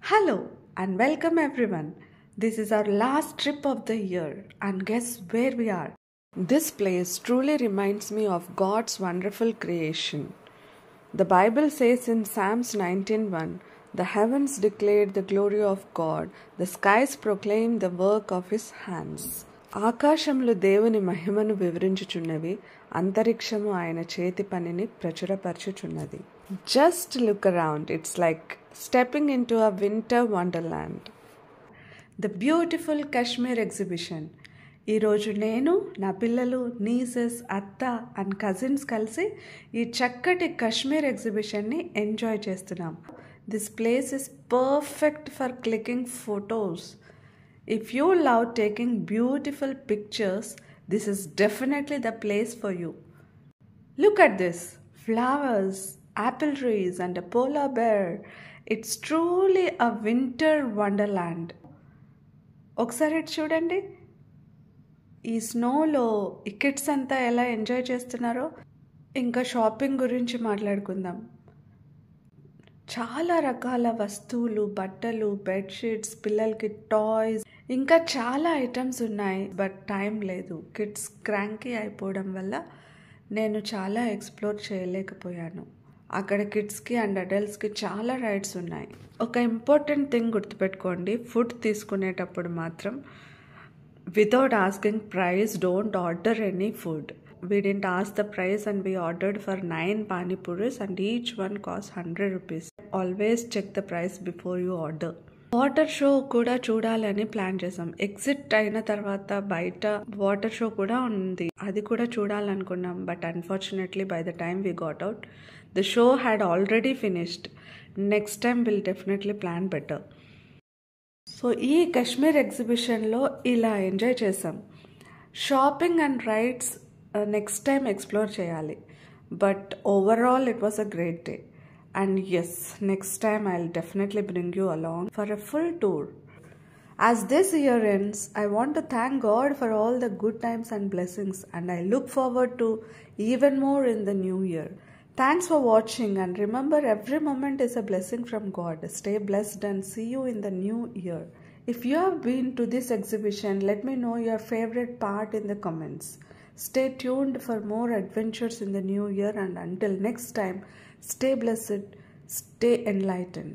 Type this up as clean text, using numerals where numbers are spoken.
Hello and welcome everyone. This is our last trip of the year and guess where we are? This place truly reminds me of God's wonderful creation. The Bible says in Psalms 19:1, "The heavens declare the glory of God, the skies proclaim the work of his hands." ఆకాశములు దేవుని మహిమను వివరించుచున్నవి, అంతరిక్షము ఆయన చేతి పనిని ప్రచురపరచుచున్నది. Just look around, it's like stepping into a winter wonderland. The beautiful Kashmir exhibition. ఈరోజు నేను, నా పిల్లలు, నీసెస్, అత్త అండ్ కజిన్స్ కలిసి ఈ చక్కటి కశ్మీర్ ఎగ్జిబిషన్ని ఎంజాయ్ చేస్తున్నాం. This place is perfect for clicking photos. If you love taking beautiful pictures, this is definitely the place for you. Look at this, flowers, apple trees and a polar bear. It's truly a winter wonderland. ఒకసారి చూడండి, ఈ స్నోలో ఈ kids అంతా ఎలా enjoy చేస్తున్నారో. ఇంకా shopping గురించి మాట్లాడుకుందాం. చాలా రకాల వస్తువులు, బట్టలు, బెడ్షీట్స్, పిల్లలకి టాయ్స్, ఇంకా చాలా ఐటమ్స్ ఉన్నాయి. బట్ టైం లేదు, కిడ్స్ క్రాంకీ అయిపోవడం వల్ల నేను చాలా ఎక్స్ప్లోర్ చేయలేకపోయాను. అక్కడ కిడ్స్కి అండ్ అడల్ట్స్కి చాలా రైడ్స్ ఉన్నాయి. ఒక ఇంపార్టెంట్ థింగ్ గుర్తుపెట్టుకోండి, ఫుడ్ తీసుకునేటప్పుడు మాత్రం without asking price don't order any food. We didn't ask the price and we ordered for 9 pani puris and each one cost 100 rupees. Always check the price before you order. Water show కూడా చూడాలని plan చేసాం. Exit అయిన తర్వాత బయట water show కూడా ఉంది, అది కూడా చూడాలనుకున్నాం. But unfortunately by the time we got out, the show had already finished. Next time will definitely plan better. So ఈ కశ్మీర్ ఎగ్జిబిషన్లో ఇలా ఎంజాయ్ చేసాం. Shopping and rides next time explore చేయాలి. But overall it was a great day. And yes, next time I'll definitely bring you along for a full tour. As this year ends, I want to thank God for all the good times and blessings, and I look forward to even more in the new year. Thanks for watching, and remember, every moment is a blessing from God. Stay blessed and see you in the new year. If you have been to this exhibition, let me know your favorite part in the comments. Stay tuned for more adventures in the new year, and until next time, stay blessed, stay enlightened.